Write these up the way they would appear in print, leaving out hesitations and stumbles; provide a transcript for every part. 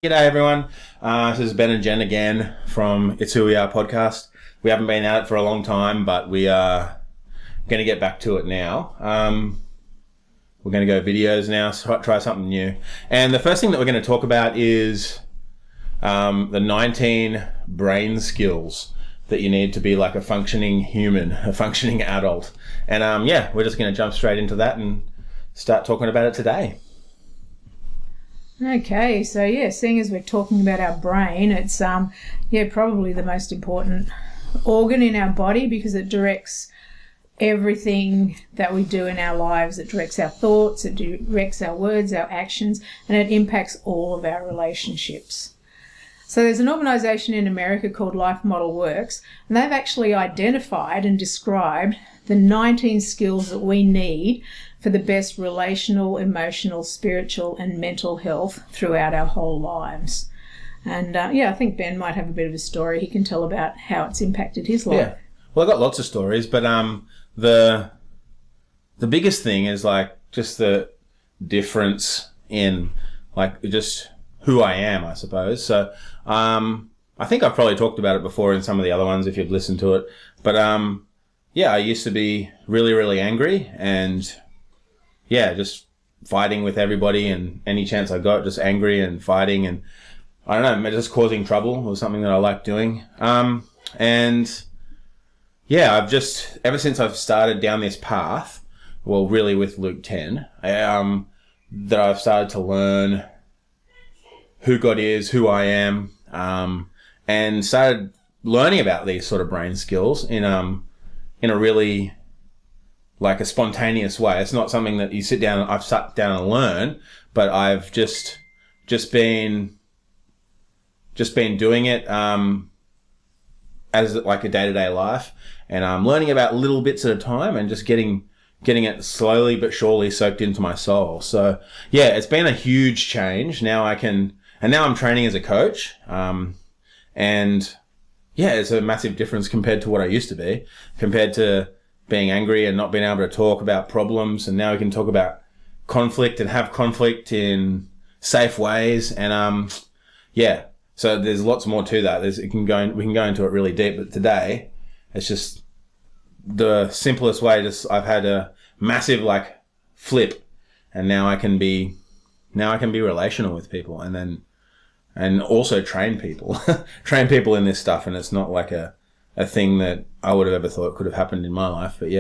G'day everyone, this is Ben and Jen again from It's Who We Are podcast. We haven't been at it for a long time, but we are going to get back to it now. We're going to go videos now, so try something new. And the first thing that we're going to talk about is the 19 brain skills that you need to be like a functioning human, a functioning adult. And we're just going to jump straight into that and start talking about it today. Okay, so seeing as we're talking about our brain, it's probably the most important organ in our body because it directs everything that we do in our lives. It directs our thoughts, it directs our words, our actions, and it impacts all of our relationships. So there's an organisation in America called Life Model Works, and they've actually identified and described the 19 skills that we need for the best relational, emotional, spiritual and mental health throughout our whole lives. And I think Ben might have a bit of a story he can tell about how it's impacted his life. Yeah, well, I've got lots of stories, but the biggest thing is like just the difference in like just who I am, I suppose. So I think I've probably talked about it before in some of the other ones if you've listened to it. But I used to be really, really angry and just fighting with everybody and any chance I got, just angry and fighting and I don't know, just causing trouble was something that I liked doing. I've just, ever since I've started down this path, well, really with Luke 10, that I've started to learn who God is, who I am, and started learning about these sort of brain skills in a really like a spontaneous way. It's not something that you I've sat down and learn, but I've just been doing it as like a day-to-day life, and I'm learning about little bits at a time and just getting it slowly but surely soaked into my soul. So it's been a huge change. Now I'm training as a coach, it's a massive difference compared to what I used to be, compared to being angry and not being able to talk about problems. And now we can talk about conflict and have conflict in safe ways. And, so there's lots more to that. We can go into it really deep, but today it's just the simplest way. I've had a massive like flip, and now I can be relational with people and also train people in this stuff. And it's not like a thing that I would have ever thought could have happened in my life. But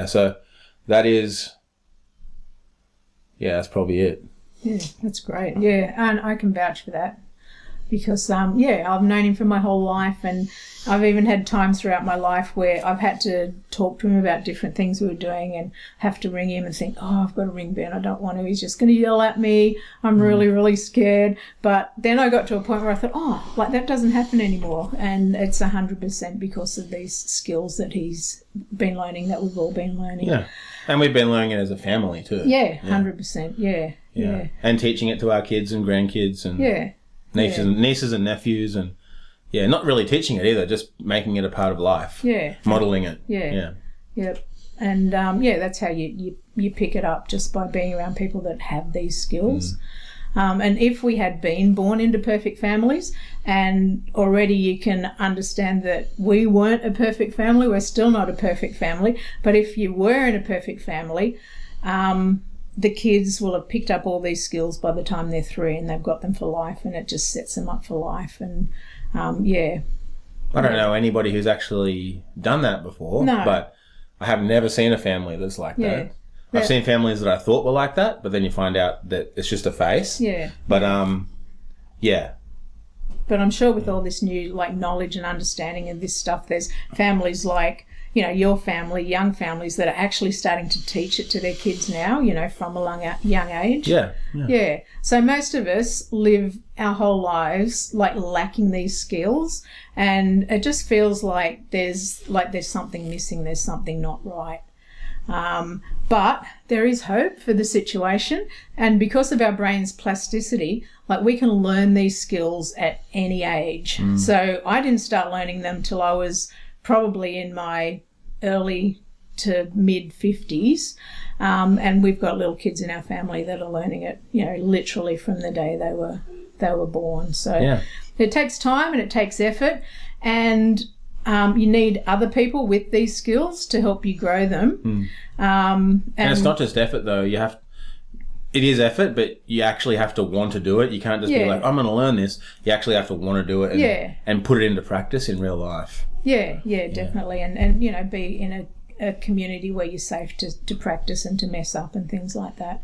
so that's probably it. Yeah, that's great. Yeah, and I can vouch for that because, I've known him for my whole life, and I've even had times throughout my life where I've had to talk to him about different things we were doing and have to ring him and think, I've got to ring Ben. I don't want to. He's just going to yell at me. I'm really, really scared. But then I got to a point where I thought, that doesn't happen anymore. And it's 100% because of these skills that he's been learning, that we've all been learning. Yeah. And we've been learning it as a family too. Yeah, 100%. Yeah. And teaching it to our kids and grandkids and nieces and nephews, and not really teaching it either, just making it a part of life. Yeah. Modelling it. Yeah. Yep. And that's how you pick it up, just by being around people that have these skills. And if we had been born into perfect families, and already you can understand that we weren't a perfect family, we're still not a perfect family, but if you were in a perfect family, the kids will have picked up all these skills by the time they're 3, and they've got them for life, and it just sets them up for life. And I don't know anybody who's actually done that before, but I have never seen a family that's like that. I've seen families that I thought were like that, but then you find out that it's just a face. Yeah. But But I'm sure with all this new knowledge and understanding of this stuff, there's families like, your family, young families that are actually starting to teach it to their kids now, from a young age. Yeah. So most of us live our whole lives lacking these skills, and it just feels like there's something missing, there's something not right. But there is hope for the situation, and because of our brain's plasticity, we can learn these skills at any age. So I didn't start learning them till I was probably in my early to mid 50s, and we've got little kids in our family that are learning it, literally from the day they they were born. So Yeah. it takes time and it takes effort, and you need other people with these skills to help you grow them. And it's not just effort though. It is effort, but you actually have to want to do it. You can't just be like, I'm going to learn this. You actually have to want to do it and put it into practice in real life. Yeah, definitely. And you know, be in a community where you're safe to practice and to mess up and things like that.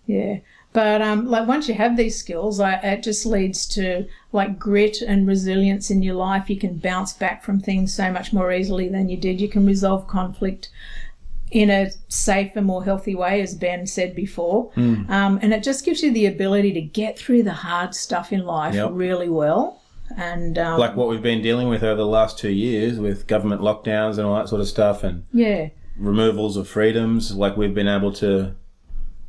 Yeah. But like once you have these skills, it just leads to like grit and resilience in your life. You can bounce back from things so much more easily than you did. You can resolve conflict in a safer, more healthy way, as Ben said before. And it just gives you the ability to get through the hard stuff in life really well. And like what we've been dealing with over the last 2 years with government lockdowns and all that sort of stuff, and removals of freedoms, like we've been able to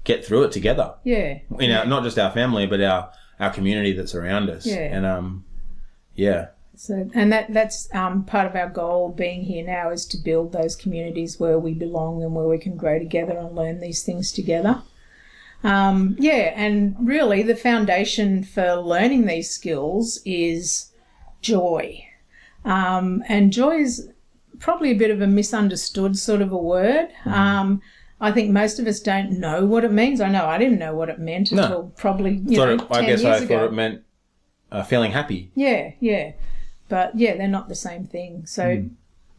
get through it together. You know, not just our family, but our community that's around us. And So, and that's part of our goal being here now, is to build those communities where we belong and where we can grow together and learn these things together. And really the foundation for learning these skills is joy. And joy is probably a bit of a misunderstood sort of a word. I think most of us don't know what it means. I know I didn't know what it meant until probably 10 years ago. I thought it meant feeling happy. But they're not the same thing. So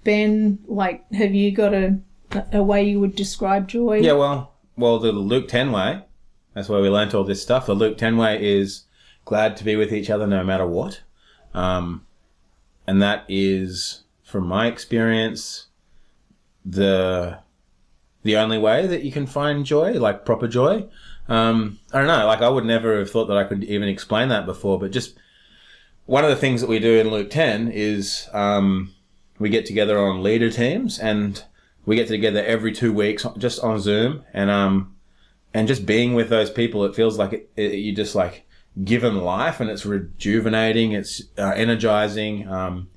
Ben, like, have you got a way you would describe joy? Yeah, well, the Luke 10 way, that's where we learnt all this stuff. The Luke 10 way is glad to be with each other no matter what. And that is, from my experience, the only way that you can find joy, like proper joy. I don't know, like I would never have thought that I could even explain that before, but just one of the things that we do in Luke 10 is we get together on leader teams, and we get together every 2 weeks just on Zoom, and just being with those people, it feels like you just like give them life, and it's rejuvenating, it's energizing, and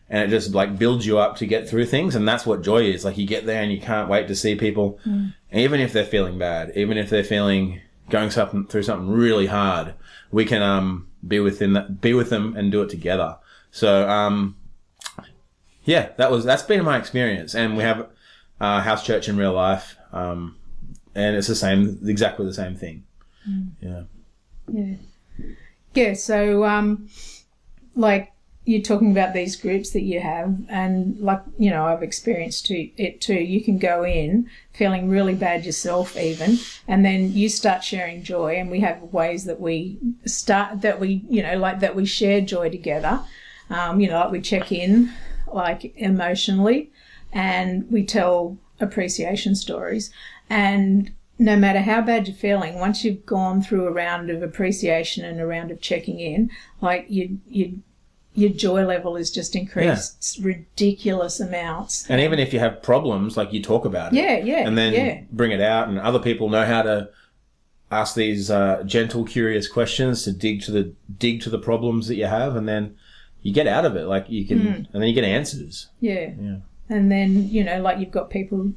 it just like builds you up to get through things. And that's what joy is. Like you get there and you can't wait to see people, and even if they're feeling bad, even if they're going through something really hard, we can be with them and do it together. So that's been my experience. And we have house church in real life, and it's exactly the same thing. So like you're talking about these groups that you have, and like, you know, I've experienced it too. You can go in feeling really bad yourself even, and then you start sharing joy, and we have ways that we share joy together. Like we check in like emotionally, and we tell appreciation stories. And no matter how bad you're feeling, once you've gone through a round of appreciation and a round of checking in, like your joy level is just increased ridiculous amounts. And even if you have problems, like you talk about it. And then bring it out, and other people know how to ask these gentle, curious questions to dig to the problems that you have, and then you get out of it. Like you can, and then you get answers. And then, you know, like you've got people,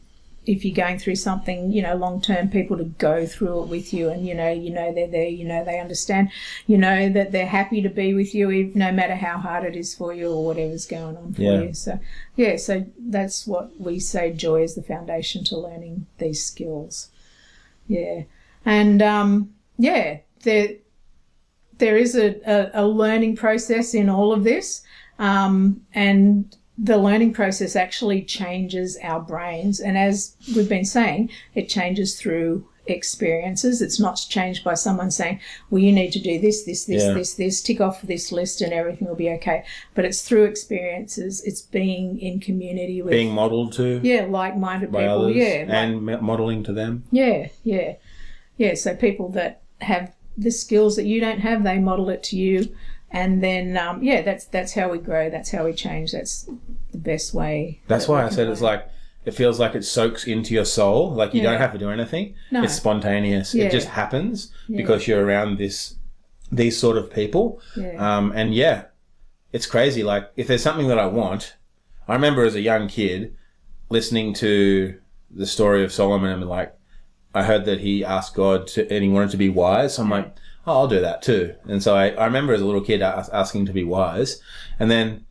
if you're going through something, you know, long-term, people to go through it with you, and, you know, they're there, you know, they understand, you know, that they're happy to be with you, no matter how hard it is for you or whatever's going on for you. So that's what we say, joy is the foundation to learning these skills. And, there is a learning process in all of this, and the learning process actually changes our brains. And as we've been saying, it changes through experiences. It's not changed by someone saying, well, you need to do this, tick off this list and everything will be okay. But it's through experiences. It's being in community with... being modelled to. Like-minded by people. Others, and modelling to them. So people that have the skills that you don't have, they model it to you. And then, that's how we grow. That's how we change. That's the best way. That's why I said it's like, it feels like it soaks into your soul. Like you don't have to do anything. No. It's spontaneous. It just happens because you're around these sort of people. It's crazy. Like if there's something that I want, I remember as a young kid listening to the story of Solomon, and like, I heard that he asked God and he wanted to be wise. So I'm like, oh, I'll do that too. And so I remember as a little kid asking to be wise. And then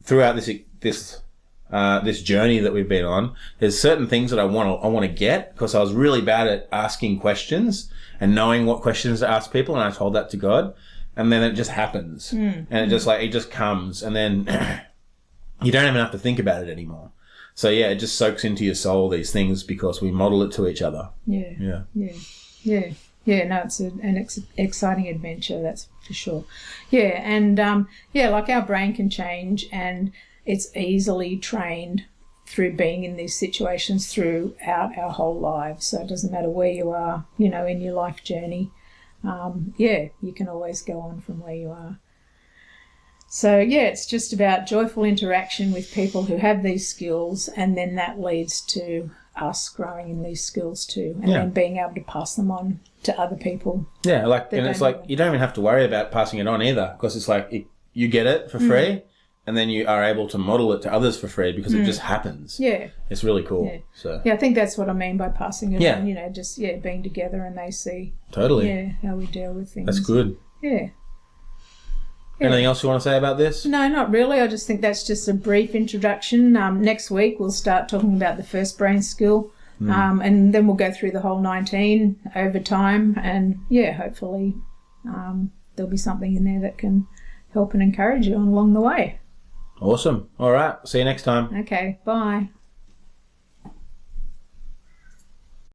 throughout this journey that we've been on, there's certain things that I want to get, because I was really bad at asking questions and knowing what questions to ask people, and I told that to God, and then it just happens, and it just comes, and then you don't even have to think about it anymore. So yeah, it just soaks into your soul, these things, because we model it to each other. Yeah. No, it's an exciting adventure, that's for sure. Yeah, and like our brain can change, and it's easily trained through being in these situations throughout our whole lives. So it doesn't matter where you are, in your life journey. You can always go on from where you are. So, it's just about joyful interaction with people who have these skills, and then that leads to us growing in these skills too, and then being able to pass them on to other people. Yeah, and it's like you don't even have to worry about passing it on either, because it's like you get it for free, and then you are able to model it to others for free, because it just happens. Yeah. It's really cool. Yeah. So I think that's what I mean by passing it on, just being together, and they see how we deal with things. That's good. Yeah. Anything else you want to say about this? No, not really. I just think that's just a brief introduction. Next week we'll start talking about the first brain skill, and then we'll go through the whole 19 over time, and hopefully there'll be something in there that can help and encourage you along the way. Awesome. All right. See you next time. Okay. Bye.